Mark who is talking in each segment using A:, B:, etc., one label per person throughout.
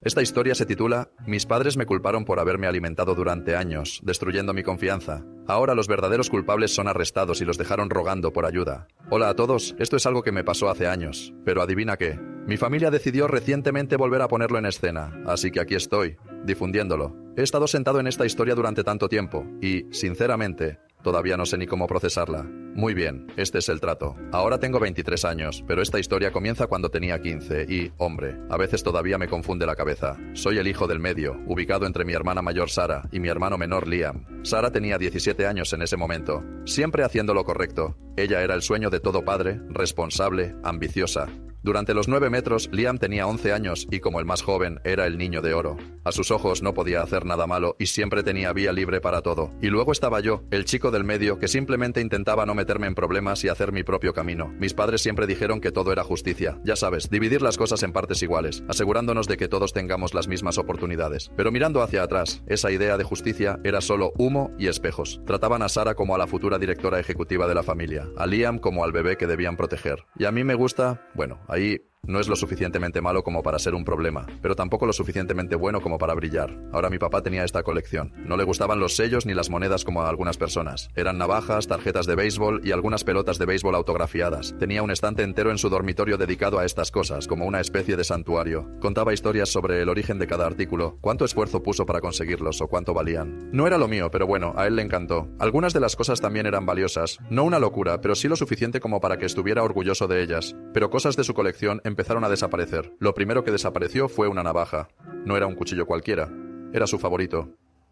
A: Esta historia se titula Mis padres me culparon por haberme alimentado durante años, destruyendo mi confianza. Ahora los verdaderos culpables son arrestados y los dejaron rogando por ayuda. Hola a todos, esto es algo que me pasó hace años. Pero adivina qué. Mi familia decidió recientemente volver a ponerlo en escena, así que aquí estoy, difundiéndolo. He estado sentado en esta historia durante tanto tiempo y, sinceramente, todavía no sé ni cómo procesarla. Muy bien, este es el trato. Ahora tengo 23 años, pero esta historia comienza cuando tenía 15 y, hombre, a veces todavía me confunde la cabeza. Soy el hijo del medio, ubicado entre mi hermana mayor Sara y mi hermano menor Liam. Sara tenía 17 años en ese momento, siempre haciendo lo correcto. Ella era el sueño de todo padre, responsable, ambiciosa. Durante los 9 metros, Liam tenía 11 años y como el más joven, era el niño de oro. A sus ojos no podía hacer nada malo y siempre tenía vía libre para todo. Y luego estaba yo, el chico del medio, que simplemente intentaba no meterme en problemas y hacer mi propio camino. Mis padres siempre dijeron que todo era justicia. Ya sabes, dividir las cosas en partes iguales, asegurándonos de que todos tengamos las mismas oportunidades. Pero mirando hacia atrás, esa idea de justicia era solo humo y espejos. Trataban a Sara como a la futura directora ejecutiva de la familia, a Liam como al bebé que debían proteger. Y a mí me gusta, bueno, ahí no es lo suficientemente malo como para ser un problema, pero tampoco lo suficientemente bueno como para brillar. Ahora mi papá tenía esta colección. No le gustaban los sellos ni las monedas como a algunas personas. Eran navajas, tarjetas de béisbol y algunas pelotas de béisbol autografiadas. Tenía un estante entero en su dormitorio dedicado a estas cosas, como una especie de santuario. Contaba historias sobre el origen de cada artículo, cuánto esfuerzo puso para conseguirlos o cuánto valían. No era lo mío, pero bueno, a él le encantó. Algunas de las cosas también eran valiosas. No una locura, pero sí lo suficiente como para que estuviera orgulloso de ellas. Pero cosas de su colección empezaron a desaparecer. Lo primero que desapareció fue una navaja. No era un cuchillo cualquiera. Era su favorito.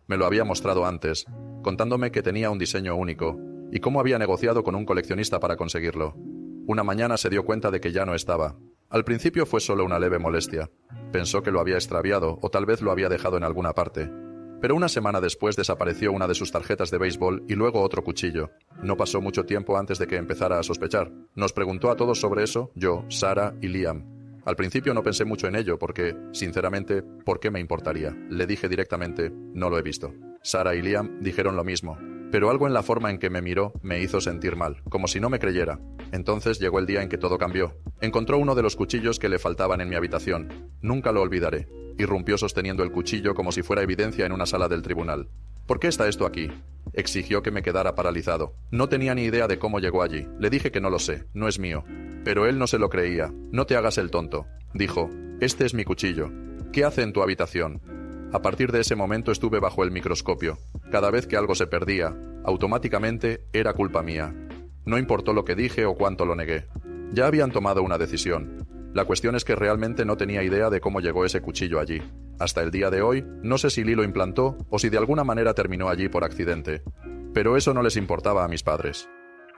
A: Me lo había mostrado antes, contándome que tenía un diseño único y cómo había negociado con un coleccionista para conseguirlo. Una mañana se dio cuenta de que ya no estaba. Al principio fue solo una leve molestia. Pensó que lo había extraviado o tal vez lo había dejado en alguna parte. Pero una semana después desapareció una de sus tarjetas de béisbol y luego otro cuchillo. No pasó mucho tiempo antes de que empezara a sospechar. Nos preguntó a todos sobre eso, yo, Sara y Liam. Al principio no pensé mucho en ello porque, sinceramente, ¿por qué me importaría? Le dije directamente, no lo he visto. Sara y Liam dijeron lo mismo, pero algo en la forma en que me miró me hizo sentir mal, como si no me creyera. Entonces llegó el día en que todo cambió. Encontró uno de los cuchillos que le faltaban en mi habitación. Nunca lo olvidaré. Irrumpió sosteniendo el cuchillo como si fuera evidencia en una sala del tribunal. ¿Por qué está esto aquí? Exigió que me quedara paralizado. No tenía ni idea de cómo llegó allí. Le dije que no lo sé, no es mío. Pero él no se lo creía. No te hagas el tonto. Dijo, este es mi cuchillo. ¿Qué hace en tu habitación? A partir de ese momento estuve bajo el microscopio. Cada vez que algo se perdía, automáticamente era culpa mía. No importó lo que dije o cuánto lo negué. Ya habían tomado una decisión. La cuestión es que realmente no tenía idea de cómo llegó ese cuchillo allí. Hasta el día de hoy, no sé si Lee lo implantó o si de alguna manera terminó allí por accidente. Pero eso no les importaba a mis padres.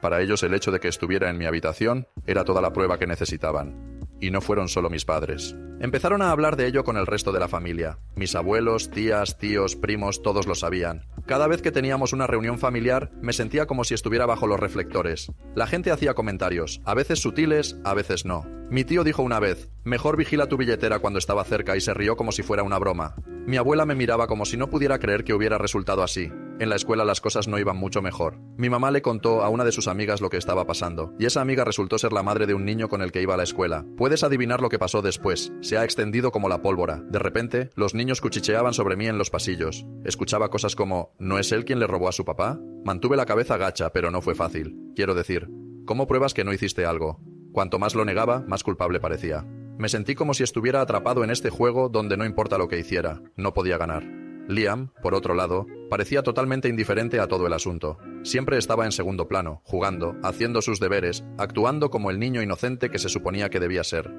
A: Para ellos el hecho de que estuviera en mi habitación era toda la prueba que necesitaban. Y no fueron solo mis padres. Empezaron a hablar de ello con el resto de la familia. Mis abuelos, tías, tíos, primos, todos lo sabían. Cada vez que teníamos una reunión familiar, me sentía como si estuviera bajo los reflectores. La gente hacía comentarios, a veces sutiles, a veces no. Mi tío dijo una vez, mejor vigila tu billetera cuando estaba cerca y se rió como si fuera una broma. Mi abuela me miraba como si no pudiera creer que hubiera resultado así. En la escuela las cosas no iban mucho mejor. Mi mamá le contó a una de sus amigas lo que estaba pasando, y esa amiga resultó ser la madre de un niño con el que iba a la escuela. Puedes adivinar lo que pasó después. Se ha extendido como la pólvora. De repente, los niños cuchicheaban sobre mí en los pasillos. Escuchaba cosas como, ¿no es él quien le robó a su papá? Mantuve la cabeza gacha, pero no fue fácil. Quiero decir, ¿cómo pruebas que no hiciste algo? Cuanto más lo negaba, más culpable parecía. Me sentí como si estuviera atrapado en este juego donde no importa lo que hiciera, no podía ganar. Liam, por otro lado, parecía totalmente indiferente a todo el asunto. Siempre estaba en segundo plano, jugando, haciendo sus deberes, actuando como el niño inocente que se suponía que debía ser.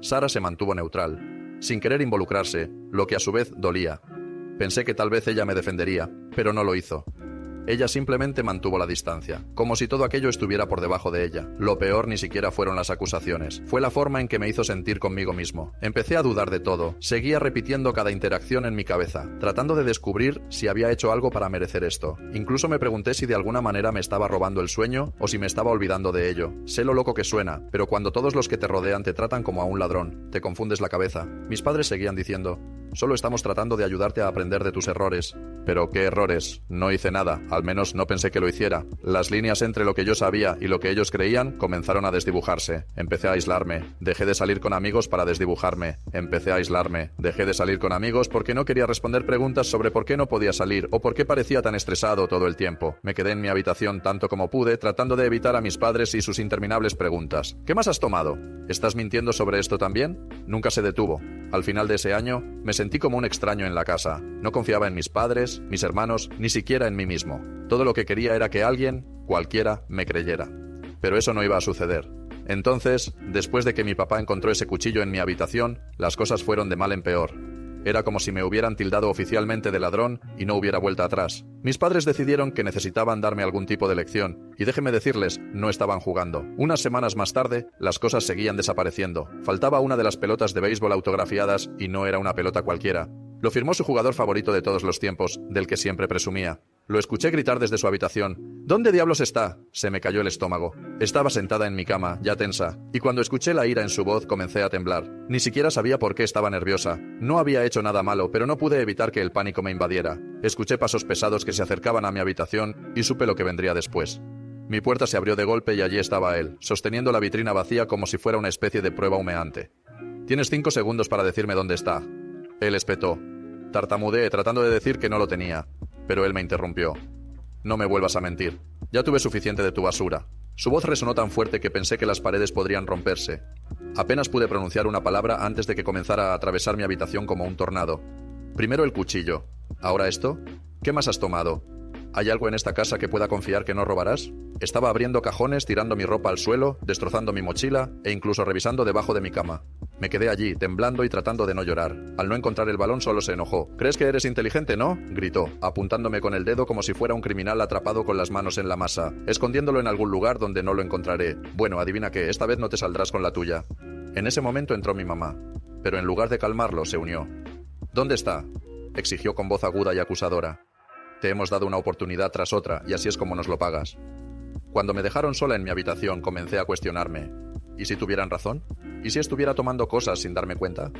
A: Sara se mantuvo neutral, sin querer involucrarse, lo que a su vez dolía. Pensé que tal vez ella me defendería, pero no lo hizo. Ella simplemente mantuvo la distancia, como si todo aquello estuviera por debajo de ella. Lo peor ni siquiera fueron las acusaciones. Fue la forma en que me hizo sentir conmigo mismo. Empecé a dudar de todo. Seguía repitiendo cada interacción en mi cabeza, tratando de descubrir si había hecho algo para merecer esto. Incluso me pregunté si de alguna manera me estaba robando el sueño o si me estaba olvidando de ello. Sé lo loco que suena, pero cuando todos los que te rodean te tratan como a un ladrón, te confundes la cabeza. Mis padres seguían diciendo, Solo estamos tratando de ayudarte a aprender de tus errores. Pero, ¿qué errores? No hice nada, al menos no pensé que lo hiciera. Las líneas entre lo que yo sabía y lo que ellos creían comenzaron a desdibujarse. Empecé a aislarme. Dejé de salir con amigos para desdibujarme. Empecé a aislarme. Dejé de salir con amigos porque no quería responder preguntas sobre por qué no podía salir o por qué parecía tan estresado todo el tiempo. Me quedé en mi habitación tanto como pude, tratando de evitar a mis padres y sus interminables preguntas. ¿Qué más has tomado? ¿Estás mintiendo sobre esto también? Nunca se detuvo. Al final de ese año, me sentí como un extraño en la casa. No confiaba en mis padres, mis hermanos, ni siquiera en mí mismo. Todo lo que quería era que alguien, cualquiera, me creyera. Pero eso no iba a suceder. Entonces, después de que mi papá encontró ese cuchillo en mi habitación, las cosas fueron de mal en peor. Era como si me hubieran tildado oficialmente de ladrón y no hubiera vuelta atrás. Mis padres decidieron que necesitaban darme algún tipo de lección, y déjenme decirles, no estaban jugando. Unas semanas más tarde, las cosas seguían desapareciendo. Faltaba una de las pelotas de béisbol autografiadas y no era una pelota cualquiera. Lo firmó su jugador favorito de todos los tiempos, del que siempre presumía. Lo escuché gritar desde su habitación. ¿Dónde diablos está? Se me cayó el estómago. Estaba sentada en mi cama, ya tensa, y cuando escuché la ira en su voz comencé a temblar. Ni siquiera sabía por qué estaba nerviosa. No había hecho nada malo, pero no pude evitar que el pánico me invadiera. Escuché pasos pesados que se acercaban a mi habitación y supe lo que vendría después. Mi puerta se abrió de golpe y allí estaba él, sosteniendo la vitrina vacía como si fuera una especie de prueba humeante. «Tienes 5 segundos para decirme dónde está». Él espetó. Tartamudeé tratando de decir que no lo tenía, pero él me interrumpió. «No me vuelvas a mentir. Ya tuve suficiente de tu basura». Su voz resonó tan fuerte que pensé que las paredes podrían romperse. Apenas pude pronunciar una palabra antes de que comenzara a atravesar mi habitación como un tornado. Primero el cuchillo. ¿Ahora esto? ¿Qué más has tomado? ¿Hay algo en esta casa que pueda confiar que no robarás? Estaba abriendo cajones, tirando mi ropa al suelo, destrozando mi mochila e incluso revisando debajo de mi cama. Me quedé allí, temblando y tratando de no llorar. Al no encontrar el balón solo se enojó. «¿Crees que eres inteligente, no?», gritó, apuntándome con el dedo como si fuera un criminal atrapado con las manos en la masa, escondiéndolo en algún lugar donde no lo encontraré. «Bueno, adivina qué, esta vez no te saldrás con la tuya». En ese momento entró mi mamá, pero en lugar de calmarlo, se unió. «¿Dónde está?», exigió con voz aguda y acusadora. «Te hemos dado una oportunidad tras otra, y así es como nos lo pagas». Cuando me dejaron sola en mi habitación, comencé a cuestionarme. ¿Y si tuvieran razón? ¿Y si estuviera tomando cosas sin darme cuenta?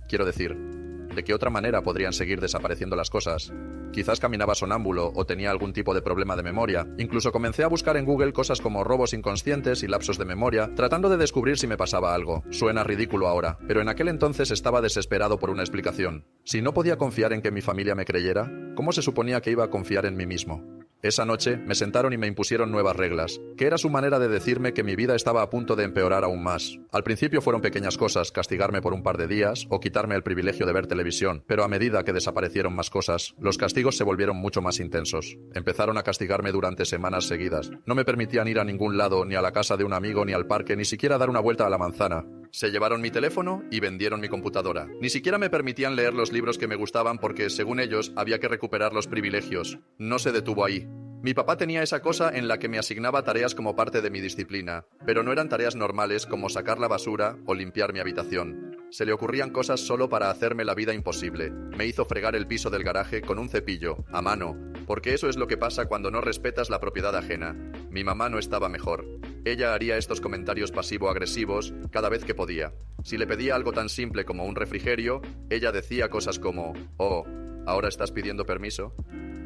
A: Quiero decir, ¿de qué otra manera podrían seguir desapareciendo las cosas? Quizás caminaba sonámbulo o tenía algún tipo de problema de memoria. Incluso comencé a buscar en Google cosas como robos inconscientes y lapsos de memoria, tratando de descubrir si me pasaba algo. Suena ridículo ahora, pero en aquel entonces estaba desesperado por una explicación. Si no podía confiar en que mi familia me creyera, ¿cómo se suponía que iba a confiar en mí mismo? Esa noche me sentaron y me impusieron nuevas reglas, que era su manera de decirme que mi vida estaba a punto de empeorar aún más. Al principio fueron pequeñas cosas, castigarme por un par de días o quitarme el privilegio de ver televisión, pero a medida que desaparecieron más cosas, los castigos se volvieron mucho más intensos. Empezaron a castigarme durante semanas seguidas. No me permitían ir a ningún lado, ni a la casa de un amigo, ni al parque, ni siquiera dar una vuelta a la manzana. Se llevaron mi teléfono y vendieron mi computadora. Ni siquiera me permitían leer los libros que me gustaban porque, según ellos, había que recuperar los privilegios. No se detuvo ahí. Mi papá tenía esa cosa en la que me asignaba tareas como parte de mi disciplina, pero no eran tareas normales como sacar la basura o limpiar mi habitación. Se le ocurrían cosas solo para hacerme la vida imposible. Me hizo fregar el piso del garaje con un cepillo, a mano, porque eso es lo que pasa cuando no respetas la propiedad ajena. Mi mamá no estaba mejor. Ella haría estos comentarios pasivo-agresivos cada vez que podía. Si le pedía algo tan simple como un refrigerio, ella decía cosas como: «Oh, ¿ahora estás pidiendo permiso?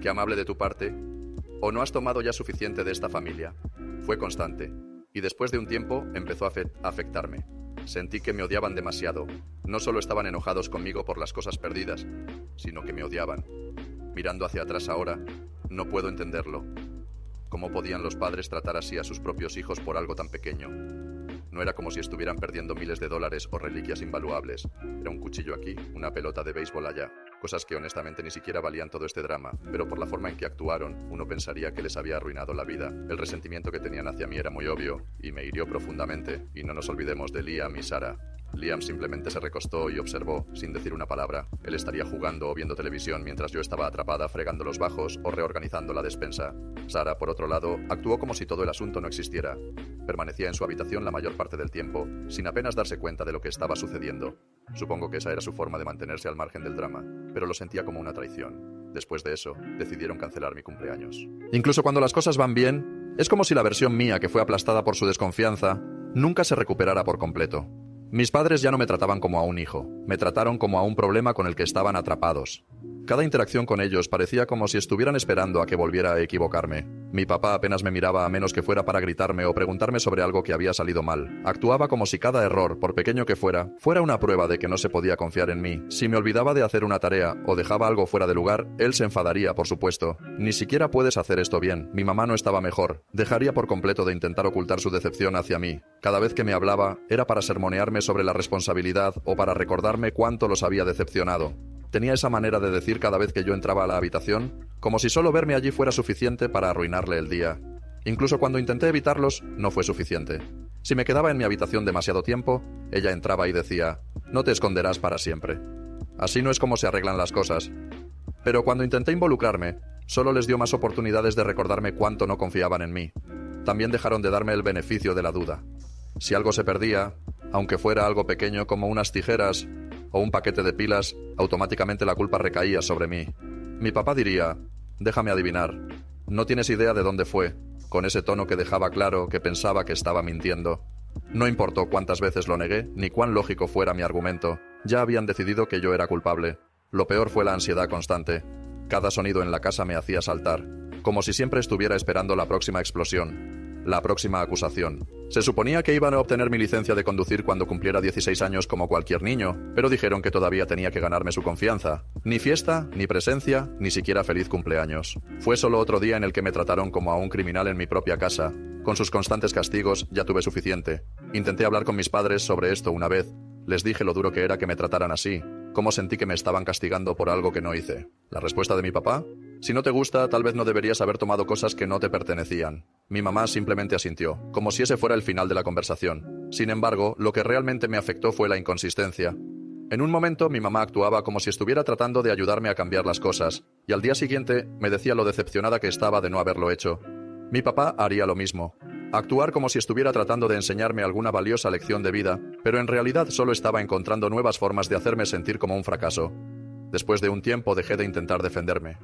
A: Qué amable de tu parte». ¿O no has tomado ya suficiente de esta familia? Fue constante. Y después de un tiempo empezó a afectarme. Sentí que me odiaban demasiado. No solo estaban enojados conmigo por las cosas perdidas, sino que me odiaban. Mirando hacia atrás ahora, no puedo entenderlo. ¿Cómo podían los padres tratar así a sus propios hijos por algo tan pequeño? No era como si estuvieran perdiendo miles de dólares o reliquias invaluables. Era un cuchillo aquí, una pelota de béisbol allá. Cosas que honestamente ni siquiera valían todo este drama, pero por la forma en que actuaron, uno pensaría que les había arruinado la vida. El resentimiento que tenían hacia mí era muy obvio, y me hirió profundamente. Y no nos olvidemos de Liam y Sarah. Liam simplemente se recostó y observó, sin decir una palabra. Él estaría jugando o viendo televisión mientras yo estaba atrapada fregando los bajos o reorganizando la despensa. Sarah, por otro lado, actuó como si todo el asunto no existiera. Permanecía en su habitación la mayor parte del tiempo, sin apenas darse cuenta de lo que estaba sucediendo. Supongo que esa era su forma de mantenerse al margen del drama, pero lo sentía como una traición. Después de eso, decidieron cancelar mi cumpleaños. Incluso cuando las cosas van bien, es como si la versión mía que fue aplastada por su desconfianza nunca se recuperara por completo. Mis padres ya no me trataban como a un hijo, me trataron como a un problema con el que estaban atrapados. Cada interacción con ellos parecía como si estuvieran esperando a que volviera a equivocarme. Mi papá apenas me miraba a menos que fuera para gritarme o preguntarme sobre algo que había salido mal. Actuaba como si cada error, por pequeño que fuera una prueba de que no se podía confiar en mí. Si me olvidaba de hacer una tarea o dejaba algo fuera de lugar, él se enfadaría, por supuesto. Ni siquiera puedes hacer esto bien. Mi mamá no estaba mejor. Dejaría por completo de intentar ocultar su decepción hacia mí. Cada vez que me hablaba, era para sermonearme sobre la responsabilidad o para recordarme cuánto los había decepcionado. Tenía esa manera de decir cada vez que yo entraba a la habitación, como si solo verme allí fuera suficiente para arruinarle el día. Incluso cuando intenté evitarlos, no fue suficiente. Si me quedaba en mi habitación demasiado tiempo, ella entraba y decía, «No te esconderás para siempre». Así no es como se arreglan las cosas. Pero cuando intenté involucrarme, solo les dio más oportunidades de recordarme cuánto no confiaban en mí. También dejaron de darme el beneficio de la duda. Si algo se perdía, aunque fuera algo pequeño como unas tijeras o un paquete de pilas, automáticamente la culpa recaía sobre mí. Mi papá diría, «Déjame adivinar, no tienes idea de dónde fue», con ese tono que dejaba claro que pensaba que estaba mintiendo. No importó cuántas veces lo negué, ni cuán lógico fuera mi argumento. Ya habían decidido que yo era culpable. Lo peor fue la ansiedad constante. Cada sonido en la casa me hacía saltar, como si siempre estuviera esperando la próxima explosión, la próxima acusación. Se suponía que iban a obtener mi licencia de conducir cuando cumpliera 16 años como cualquier niño, pero dijeron que todavía tenía que ganarme su confianza. Ni fiesta, ni presencia, ni siquiera feliz cumpleaños. Fue solo otro día en el que me trataron como a un criminal en mi propia casa. Con sus constantes castigos ya tuve suficiente. Intenté hablar con mis padres sobre esto una vez. Les dije lo duro que era que me trataran así, cómo sentí que me estaban castigando por algo que no hice. ¿La respuesta de mi papá? Si no te gusta, tal vez no deberías haber tomado cosas que no te pertenecían. Mi mamá simplemente asintió, como si ese fuera el final de la conversación. Sin embargo, lo que realmente me afectó fue la inconsistencia. En un momento, mi mamá actuaba como si estuviera tratando de ayudarme a cambiar las cosas, y al día siguiente me decía lo decepcionada que estaba de no haberlo hecho. Mi papá haría lo mismo. Actuar como si estuviera tratando de enseñarme alguna valiosa lección de vida, pero en realidad solo estaba encontrando nuevas formas de hacerme sentir como un fracaso. Después de un tiempo dejé de intentar defenderme.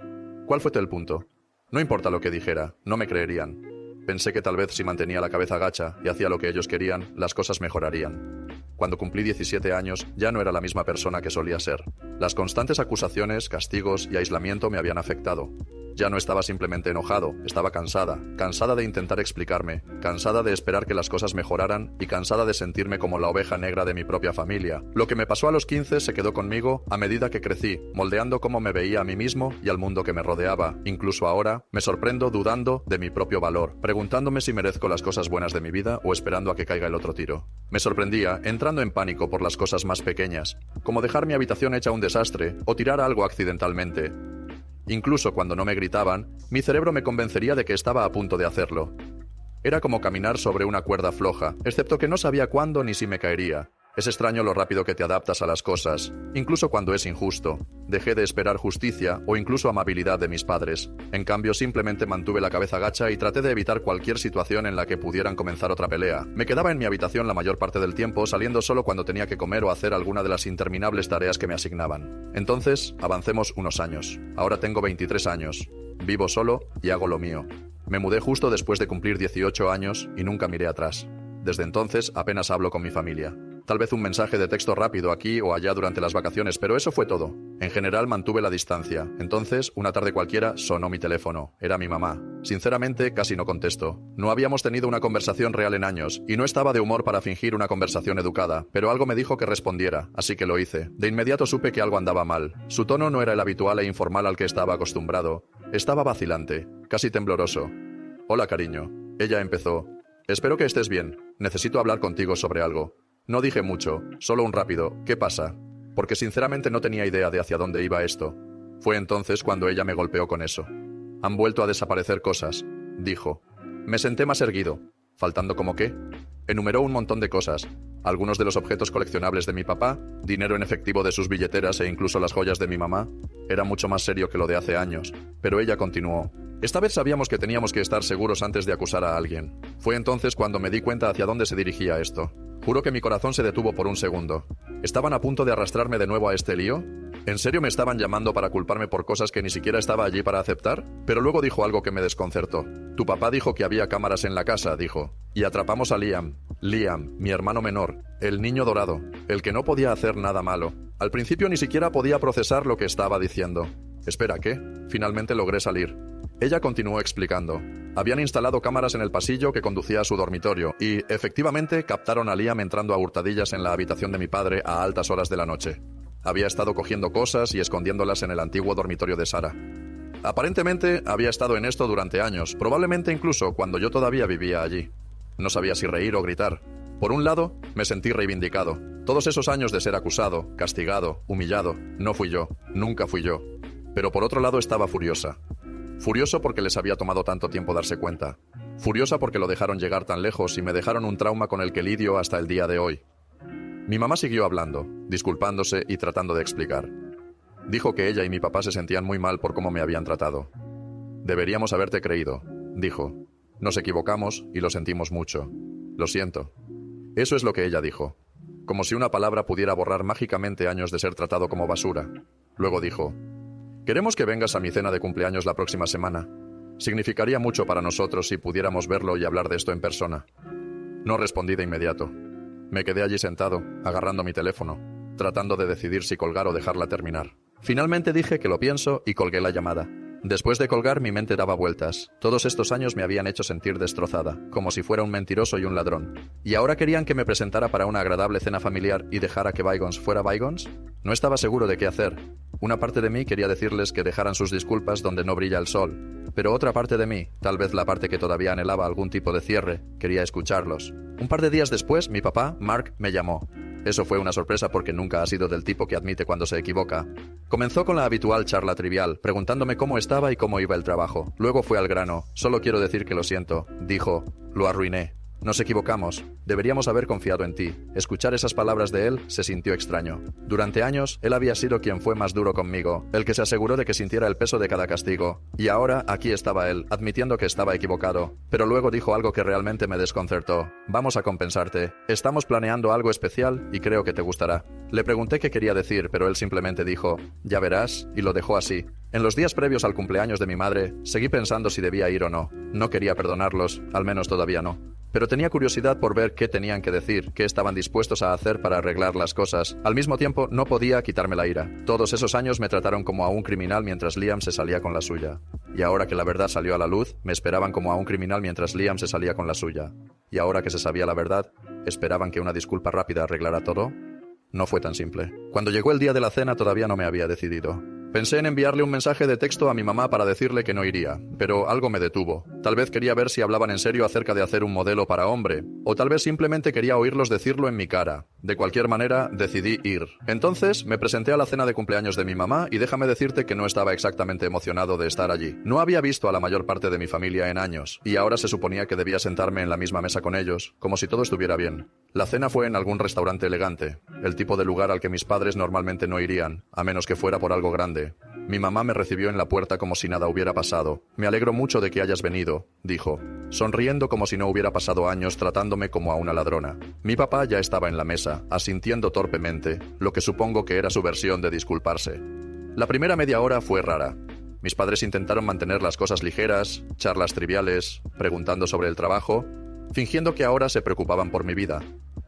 A: ¿Cuál fue el punto? No importa lo que dijera, no me creerían. Pensé que tal vez si mantenía la cabeza gacha y hacía lo que ellos querían, las cosas mejorarían. Cuando cumplí 17 años, ya no era la misma persona que solía ser. Las constantes acusaciones, castigos y aislamiento me habían afectado. Ya no estaba simplemente enojado, estaba cansada de intentar explicarme, cansada de esperar que las cosas mejoraran y cansada de sentirme como la oveja negra de mi propia familia. Lo que me pasó a los 15 se quedó conmigo a medida que crecí, moldeando cómo me veía a mí mismo y al mundo que me rodeaba. Incluso ahora, me sorprendo dudando de mi propio valor, preguntándome si merezco las cosas buenas de mi vida o esperando a que caiga el otro tiro. Me sorprendía, entrando en pánico por las cosas más pequeñas, como dejar mi habitación hecha un desastre o tirar algo accidentalmente. Incluso cuando no me gritaban, mi cerebro me convencería de que estaba a punto de hacerlo. Era como caminar sobre una cuerda floja, excepto que no sabía cuándo ni si me caería. Es extraño lo rápido que te adaptas a las cosas, incluso cuando es injusto. Dejé de esperar justicia o incluso amabilidad de mis padres. En cambio, simplemente mantuve la cabeza gacha y traté de evitar cualquier situación en la que pudieran comenzar otra pelea. Me quedaba en mi habitación la mayor parte del tiempo, saliendo solo cuando tenía que comer o hacer alguna de las interminables tareas que me asignaban. Entonces, avancemos unos años. Ahora tengo 23 años. Vivo solo y hago lo mío. Me mudé justo después de cumplir 18 años y nunca miré atrás. Desde entonces, apenas hablo con mi familia. Tal vez un mensaje de texto rápido aquí o allá durante las vacaciones, pero eso fue todo. En general mantuve la distancia. Entonces, una tarde cualquiera, sonó mi teléfono. Era mi mamá. Sinceramente, casi no contesto. No habíamos tenido una conversación real en años, y no estaba de humor para fingir una conversación educada, pero algo me dijo que respondiera, así que lo hice. De inmediato supe que algo andaba mal. Su tono no era el habitual e informal al que estaba acostumbrado. Estaba vacilante, casi tembloroso. «Hola, cariño». Ella empezó. «Espero que estés bien. Necesito hablar contigo sobre algo». No dije mucho, solo un rápido «¿Qué pasa?», porque sinceramente no tenía idea de hacia dónde iba esto. Fue entonces cuando ella me golpeó con eso. «Han vuelto a desaparecer cosas», dijo. Me senté más erguido. ¿Faltando como qué? Enumeró un montón de cosas. Algunos de los objetos coleccionables de mi papá, dinero en efectivo de sus billeteras e incluso las joyas de mi mamá. Era mucho más serio que lo de hace años. Pero ella continuó. Esta vez sabíamos que teníamos que estar seguros antes de acusar a alguien. Fue entonces cuando me di cuenta hacia dónde se dirigía esto. Juro que mi corazón se detuvo por un segundo. ¿Estaban a punto de arrastrarme de nuevo a este lío? ¿En serio me estaban llamando para culparme por cosas que ni siquiera estaba allí para aceptar? Pero luego dijo algo que me desconcertó. Tu papá dijo que había cámaras en la casa, dijo. Y atrapamos a Liam. Liam, mi hermano menor, el niño dorado, el que no podía hacer nada malo. Al principio ni siquiera podía procesar lo que estaba diciendo. Espera, ¿qué? Finalmente logré salir. Ella continuó explicando. Habían instalado cámaras en el pasillo que conducía a su dormitorio y, efectivamente, captaron a Liam entrando a hurtadillas en la habitación de mi padre a altas horas de la noche. Había estado cogiendo cosas y escondiéndolas en el antiguo dormitorio de Sara. Aparentemente, había estado en esto durante años, probablemente incluso cuando yo todavía vivía allí. No sabía si reír o gritar. Por un lado, me sentí reivindicado. Todos esos años de ser acusado, castigado, humillado, no fui yo, nunca fui yo. Pero por otro lado estaba furiosa. Furioso porque les había tomado tanto tiempo darse cuenta. Furiosa porque lo dejaron llegar tan lejos y me dejaron un trauma con el que lidio hasta el día de hoy. Mi mamá siguió hablando, disculpándose y tratando de explicar. Dijo que ella y mi papá se sentían muy mal por cómo me habían tratado. Deberíamos haberte creído, dijo. Nos equivocamos y lo sentimos mucho. Lo siento. Eso es lo que ella dijo. Como si una palabra pudiera borrar mágicamente años de ser tratado como basura. Luego dijo: queremos que vengas a mi cena de cumpleaños la próxima semana. Significaría mucho para nosotros si pudiéramos verlo y hablar de esto en persona. No respondí de inmediato. Me quedé allí sentado, agarrando mi teléfono, tratando de decidir si colgar o dejarla terminar. Finalmente dije que lo pienso y colgué la llamada. Después de colgar, mi mente daba vueltas. Todos estos años me habían hecho sentir destrozada, como si fuera un mentiroso y un ladrón. ¿Y ahora querían que me presentara para una agradable cena familiar y dejara que bygones fuera bygones? No estaba seguro de qué hacer. Una parte de mí quería decirles que dejaran sus disculpas donde no brilla el sol. Pero otra parte de mí, tal vez la parte que todavía anhelaba algún tipo de cierre, quería escucharlos. Un par de días después, mi papá, Mark, me llamó. Eso fue una sorpresa porque nunca ha sido del tipo que admite cuando se equivoca. Comenzó con la habitual charla trivial, preguntándome cómo estaba y cómo iba el trabajo. Luego fue al grano. Solo quiero decir que lo siento. Dijo: lo arruiné. Nos equivocamos. Deberíamos haber confiado en ti. Escuchar esas palabras de él se sintió extraño. Durante años, él había sido quien fue más duro conmigo, el que se aseguró de que sintiera el peso de cada castigo. Y ahora, aquí estaba él, admitiendo que estaba equivocado. Pero luego dijo algo que realmente me desconcertó. Vamos a compensarte. Estamos planeando algo especial y creo que te gustará. Le pregunté qué quería decir, pero él simplemente dijo: ya verás, y lo dejó así. En los días previos al cumpleaños de mi madre, seguí pensando si debía ir o no. No quería perdonarlos, al menos todavía no. Pero tenía curiosidad por ver qué tenían que decir, qué estaban dispuestos a hacer para arreglar las cosas. Al mismo tiempo, no podía quitarme la ira. Todos esos años me trataron como a un criminal mientras Liam se salía con la suya. Y ahora que la verdad salió a la luz, me esperaban como a un criminal mientras Liam se salía con la suya. Y ahora que se sabía la verdad, ¿esperaban que una disculpa rápida arreglara todo? No fue tan simple. Cuando llegó el día de la cena todavía no me había decidido. Pensé en enviarle un mensaje de texto a mi mamá para decirle que no iría, pero algo me detuvo. Tal vez quería ver si hablaban en serio acerca de hacer un modelo para hombre, o tal vez simplemente quería oírlos decirlo en mi cara. De cualquier manera, decidí ir. Entonces, me presenté a la cena de cumpleaños de mi mamá y déjame decirte que no estaba exactamente emocionado de estar allí. No había visto a la mayor parte de mi familia en años, y ahora se suponía que debía sentarme en la misma mesa con ellos, como si todo estuviera bien. La cena fue en algún restaurante elegante, el tipo de lugar al que mis padres normalmente no irían, a menos que fuera por algo grande. Mi mamá me recibió en la puerta como si nada hubiera pasado. Me alegro mucho de que hayas venido, dijo, sonriendo como si no hubiera pasado años tratándome como a una ladrona. Mi papá ya estaba en la mesa, asintiendo torpemente, lo que supongo que era su versión de disculparse. La primera media hora fue rara. Mis padres intentaron mantener las cosas ligeras, charlas triviales, preguntando sobre el trabajo, fingiendo que ahora se preocupaban por mi vida.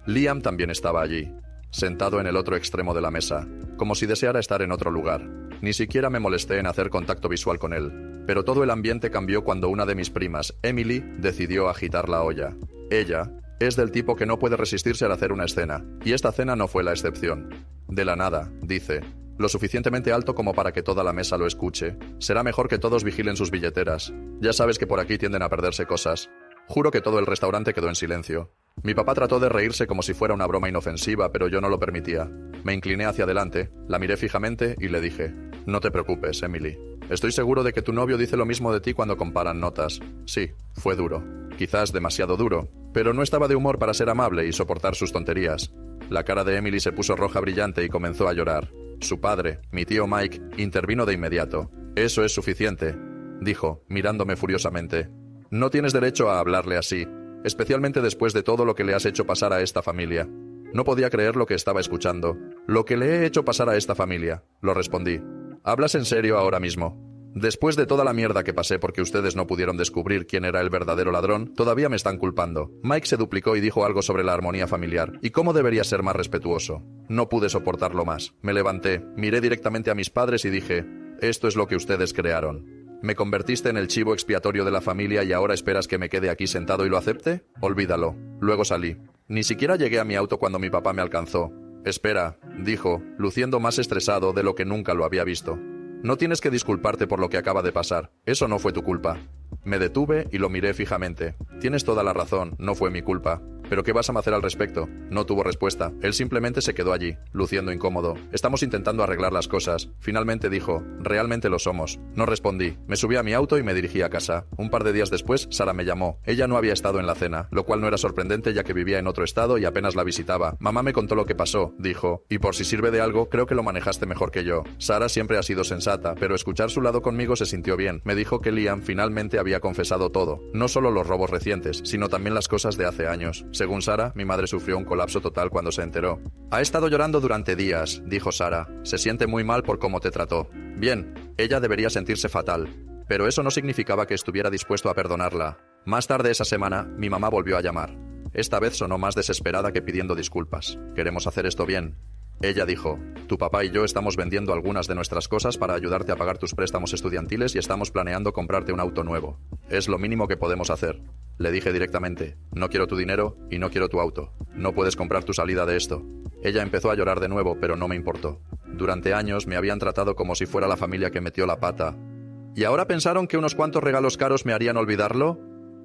A: Liam también estaba allí, sentado en el otro extremo de la mesa, como si deseara estar en otro lugar. Ni siquiera me molesté en hacer contacto visual con él, pero todo el ambiente cambió cuando una de mis primas, Emily, decidió agitar la olla. Ella es del tipo que no puede resistirse al hacer una escena, y esta cena no fue la excepción. De la nada, dice, lo suficientemente alto como para que toda la mesa lo escuche. Será mejor que todos vigilen sus billeteras. Ya sabes que por aquí tienden a perderse cosas. Juro que todo el restaurante quedó en silencio. Mi papá trató de reírse como si fuera una broma inofensiva, pero yo no lo permitía. Me incliné hacia adelante, la miré fijamente y le dije: no te preocupes, Emily. Estoy seguro de que tu novio dice lo mismo de ti cuando comparan notas. Sí, fue duro. Quizás demasiado duro. Pero no estaba de humor para ser amable y soportar sus tonterías. La cara de Emily se puso roja brillante y comenzó a llorar. Su padre, mi tío Mike, intervino de inmediato. Eso es suficiente, dijo, mirándome furiosamente. No tienes derecho a hablarle así, especialmente después de todo lo que le has hecho pasar a esta familia. No podía creer lo que estaba escuchando. Lo que le he hecho pasar a esta familia, lo respondí. ¿Hablas en serio ahora mismo? Después de toda la mierda que pasé porque ustedes no pudieron descubrir quién era el verdadero ladrón, todavía me están culpando. Mike se duplicó y dijo algo sobre la armonía familiar y cómo debería ser más respetuoso. No pude soportarlo más. Me levanté, miré directamente a mis padres y dije: esto es lo que ustedes crearon. ¿Me convertiste en el chivo expiatorio de la familia y ahora esperas que me quede aquí sentado y lo acepte? Olvídalo. Luego salí. Ni siquiera llegué a mi auto cuando mi papá me alcanzó. Espera, dijo, luciendo más estresado de lo que nunca lo había visto. No tienes que disculparte por lo que acaba de pasar. Eso no fue tu culpa. Me detuve y lo miré fijamente. Tienes toda la razón, no fue mi culpa. ¿Pero qué vas a hacer al respecto? No tuvo respuesta. Él simplemente se quedó allí, luciendo incómodo. Estamos intentando arreglar las cosas. Finalmente dijo: realmente lo somos. No respondí. Me subí a mi auto y me dirigí a casa. Un par de días después, Sara me llamó. Ella no había estado en la cena, lo cual no era sorprendente ya que vivía en otro estado y apenas la visitaba. Mamá me contó lo que pasó, dijo, y por si sirve de algo, creo que lo manejaste mejor que yo. Sara siempre ha sido sensata, pero escuchar su lado conmigo se sintió bien. Me dijo que Liam finalmente había confesado todo. No solo los robos recientes, sino también las cosas de hace años. Según Sara, mi madre sufrió un colapso total cuando se enteró. Ha estado llorando durante días, dijo Sara. Se siente muy mal por cómo te trató. Bien, ella debería sentirse fatal. Pero eso no significaba que estuviera dispuesto a perdonarla. Más tarde esa semana, mi mamá volvió a llamar. Esta vez sonó más desesperada que pidiendo disculpas. Queremos hacer esto bien. Ella dijo: tu papá y yo estamos vendiendo algunas de nuestras cosas para ayudarte a pagar tus préstamos estudiantiles y estamos planeando comprarte un auto nuevo. Es lo mínimo que podemos hacer. Le dije directamente: no quiero tu dinero y no quiero tu auto. No puedes comprar tu salida de esto. Ella empezó a llorar de nuevo, pero no me importó. Durante años me habían tratado como si fuera la familia que metió la pata. ¿Y ahora pensaron que unos cuantos regalos caros me harían olvidarlo?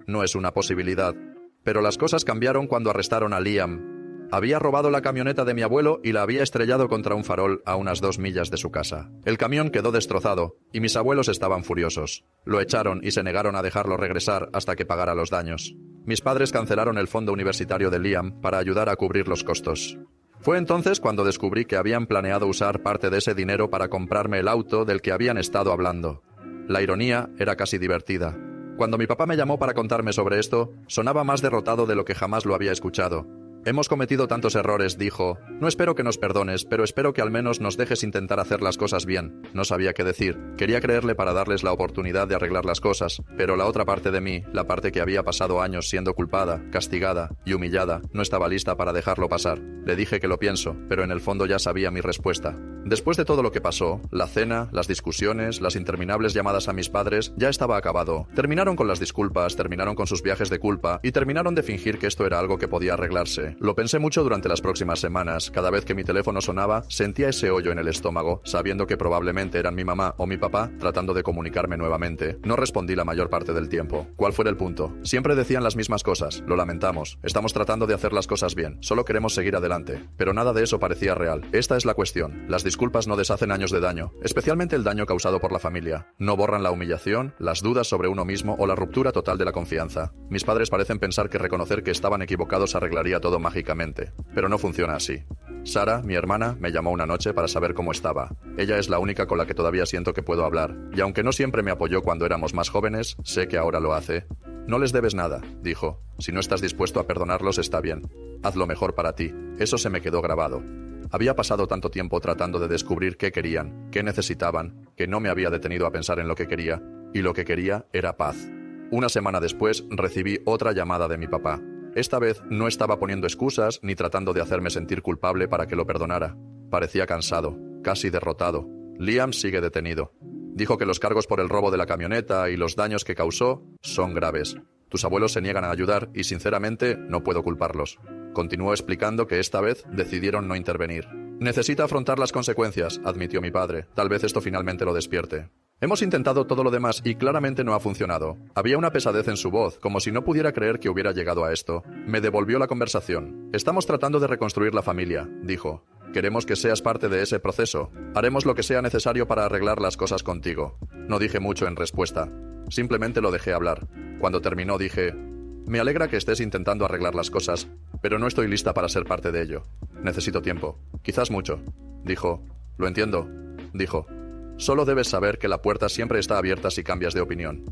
A: No es una posibilidad. Pero las cosas cambiaron cuando arrestaron a Liam. Había robado la camioneta de mi abuelo y la había estrellado contra un farol a unas 2 millas de su casa. El camión quedó destrozado y mis abuelos estaban furiosos. Lo echaron y se negaron a dejarlo regresar hasta que pagara los daños. Mis padres cancelaron el fondo universitario de Liam para ayudar a cubrir los costos. Fue entonces cuando descubrí que habían planeado usar parte de ese dinero para comprarme el auto del que habían estado hablando. La ironía era casi divertida. Cuando mi papá me llamó para contarme sobre esto, sonaba más derrotado de lo que jamás lo había escuchado. Hemos cometido tantos errores, dijo. No espero que nos perdones, pero espero que al menos nos dejes intentar hacer las cosas bien. No sabía qué decir. Quería creerle para darles la oportunidad de arreglar las cosas, pero la otra parte de mí, la parte que había pasado años siendo culpada, castigada y humillada, no estaba lista para dejarlo pasar. Le dije que lo pienso, pero en el fondo ya sabía mi respuesta. Después de todo lo que pasó, la cena, las discusiones, las interminables llamadas a mis padres, ya estaba acabado. Terminaron con las disculpas, terminaron con sus viajes de culpa y terminaron de fingir que esto era algo que podía arreglarse. Lo pensé mucho durante las próximas semanas. Cada vez que mi teléfono sonaba, sentía ese hoyo en el estómago, sabiendo que probablemente eran mi mamá o mi papá tratando de comunicarme nuevamente. No respondí la mayor parte del tiempo. ¿Cuál fue el punto? Siempre decían las mismas cosas. Lo lamentamos. Estamos tratando de hacer las cosas bien. Solo queremos seguir adelante. Pero nada de eso parecía real. Esta es la cuestión. Las disculpas no deshacen años de daño, especialmente el daño causado por la familia. No borran la humillación, las dudas sobre uno mismo o la ruptura total de la confianza. Mis padres parecen pensar que reconocer que estaban equivocados arreglaría todo mágicamente, pero no funciona así. Sara, mi hermana, me llamó una noche para saber cómo estaba. Ella es la única con la que todavía siento que puedo hablar, y aunque no siempre me apoyó cuando éramos más jóvenes, sé que ahora lo hace. No les debes nada, dijo. Si no estás dispuesto a perdonarlos, está bien. Haz lo mejor para ti. Eso se me quedó grabado. Había pasado tanto tiempo tratando de descubrir qué querían, qué necesitaban, que no me había detenido a pensar en lo que quería, y lo que quería era paz. Una semana después recibí otra llamada de mi papá. Esta vez no estaba poniendo excusas ni tratando de hacerme sentir culpable para que lo perdonara. Parecía cansado, casi derrotado. Liam sigue detenido. Dijo que los cargos por el robo de la camioneta y los daños que causó son graves. Tus abuelos se niegan a ayudar y sinceramente no puedo culparlos. Continuó explicando que esta vez decidieron no intervenir. Necesita afrontar las consecuencias, admitió mi padre. Tal vez esto finalmente lo despierte. Hemos intentado todo lo demás y claramente no ha funcionado. Había una pesadez en su voz, como si no pudiera creer que hubiera llegado a esto. Me devolvió la conversación. Estamos tratando de reconstruir la familia, dijo. Queremos que seas parte de ese proceso. Haremos lo que sea necesario para arreglar las cosas contigo. No dije mucho en respuesta. Simplemente lo dejé hablar. Cuando terminó dije: me alegra que estés intentando arreglar las cosas, pero no estoy lista para ser parte de ello. Necesito tiempo. Quizás mucho. Dijo: lo entiendo. Dijo: solo debes saber que la puerta siempre está abierta si cambias de opinión.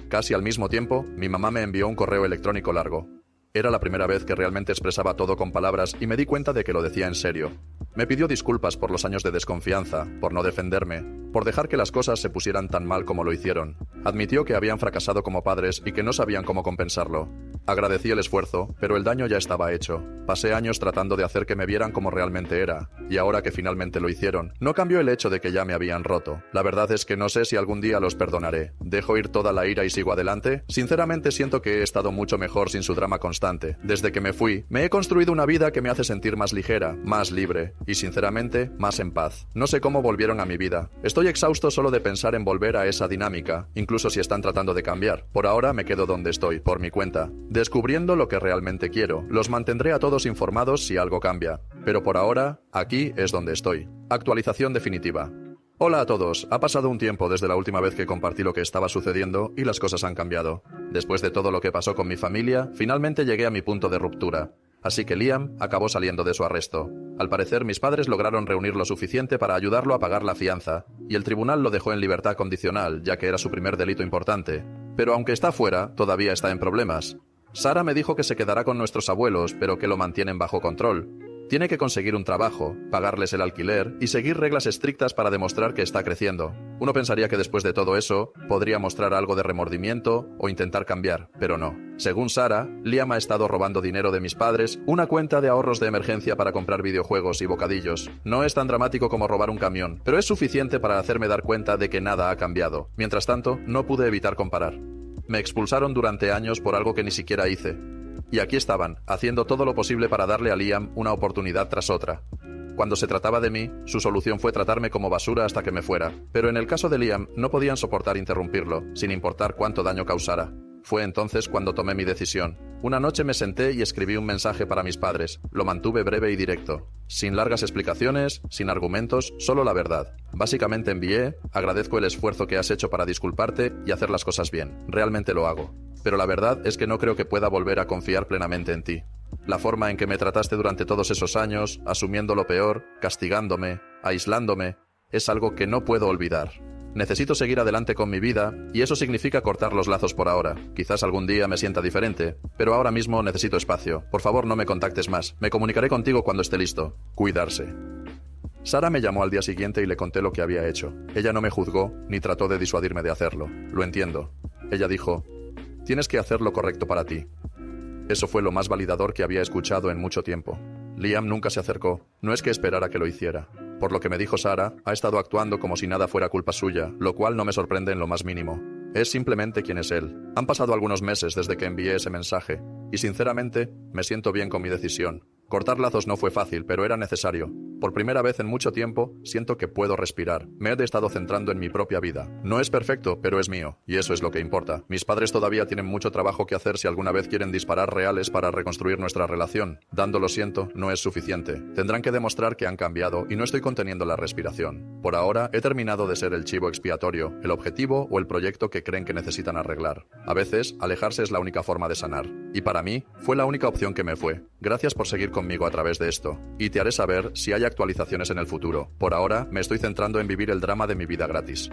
A: Casi al mismo tiempo, mi mamá me envió un correo electrónico largo. Era la primera vez que realmente expresaba todo con palabras y me di cuenta de que lo decía en serio. Me pidió disculpas por los años de desconfianza, por no defenderme, por dejar que las cosas se pusieran tan mal como lo hicieron. Admitió que habían fracasado como padres y que no sabían cómo compensarlo. Agradecí el esfuerzo, pero el daño ya estaba hecho. Pasé años tratando de hacer que me vieran como realmente era, y ahora que finalmente lo hicieron, no cambió el hecho de que ya me habían roto. La verdad es que no sé si algún día los perdonaré. ¿Dejo ir toda la ira y sigo adelante? Sinceramente siento que he estado mucho mejor sin su drama constante. Desde que me fui, me he construido una vida que me hace sentir más ligera, más libre, y sinceramente, más en paz. No sé cómo volvieron a mi vida. Estoy exhausto solo de pensar en volver a esa dinámica, incluso si están tratando de cambiar. Por ahora me quedo donde estoy, por mi cuenta, descubriendo lo que realmente quiero. Los mantendré a todos informados si algo cambia. Pero por ahora, aquí es donde estoy. Actualización definitiva. Hola a todos, ha pasado un tiempo desde la última vez que compartí lo que estaba sucediendo y las cosas han cambiado. Después de todo lo que pasó con mi familia, finalmente llegué a mi punto de ruptura. Así que Liam acabó saliendo de su arresto. Al parecer, mis padres lograron reunir lo suficiente para ayudarlo a pagar la fianza, y el tribunal lo dejó en libertad condicional, ya que era su primer delito importante. Pero aunque está fuera, todavía está en problemas. Sara me dijo que se quedará con nuestros abuelos, pero que lo mantienen bajo control. Tiene que conseguir un trabajo, pagarles el alquiler y seguir reglas estrictas para demostrar que está creciendo. Uno pensaría que después de todo eso, podría mostrar algo de remordimiento o intentar cambiar, pero no. Según Sara, Liam ha estado robando dinero de mis padres, una cuenta de ahorros de emergencia para comprar videojuegos y bocadillos. No es tan dramático como robar un camión, pero es suficiente para hacerme dar cuenta de que nada ha cambiado. Mientras tanto, no pude evitar comparar. Me expulsaron durante años por algo que ni siquiera hice. Y aquí estaban, haciendo todo lo posible para darle a Liam una oportunidad tras otra. Cuando se trataba de mí, su solución fue tratarme como basura hasta que me fuera. Pero en el caso de Liam, no podían soportar interrumpirlo, sin importar cuánto daño causara. Fue entonces cuando tomé mi decisión. Una noche me senté y escribí un mensaje para mis padres. Lo mantuve breve y directo. Sin largas explicaciones, sin argumentos, solo la verdad. Básicamente envié: agradezco el esfuerzo que has hecho para disculparte y hacer las cosas bien. Realmente lo hago. Pero la verdad es que no creo que pueda volver a confiar plenamente en ti. La forma en que me trataste durante todos esos años, asumiendo lo peor, castigándome, aislándome, es algo que no puedo olvidar. Necesito seguir adelante con mi vida, y eso significa cortar los lazos por ahora. Quizás algún día me sienta diferente, pero ahora mismo necesito espacio. Por favor, no me contactes más. Me comunicaré contigo cuando esté listo. Cuidarse. Sara me llamó al día siguiente y le conté lo que había hecho. Ella no me juzgó, ni trató de disuadirme de hacerlo. Lo entiendo. Ella dijo: tienes que hacer lo correcto para ti. Eso fue lo más validador que había escuchado en mucho tiempo. Liam nunca se acercó. No es que esperara que lo hiciera. Por lo que me dijo Sara, ha estado actuando como si nada fuera culpa suya, lo cual no me sorprende en lo más mínimo. Es simplemente quien es él. Han pasado algunos meses desde que envié ese mensaje, y sinceramente, me siento bien con mi decisión. Cortar lazos no fue fácil, pero era necesario. Por primera vez en mucho tiempo, siento que puedo respirar. Me he estado centrando en mi propia vida. No es perfecto, pero es mío, y eso es lo que importa. Mis padres todavía tienen mucho trabajo que hacer si alguna vez quieren disparar reales para reconstruir nuestra relación. Dando lo siento no es suficiente. Tendrán que demostrar que han cambiado y no estoy conteniendo la respiración. Por ahora, he terminado de ser el chivo expiatorio, el objetivo o el proyecto que creen que necesitan arreglar. A veces, alejarse es la única forma de sanar. Y para mí, fue la única opción que me fue. Gracias por seguir conmigo a través de esto. Y te haré saber si hay actualizaciones en el futuro. Por ahora, me estoy centrando en vivir el drama de mi vida gratis.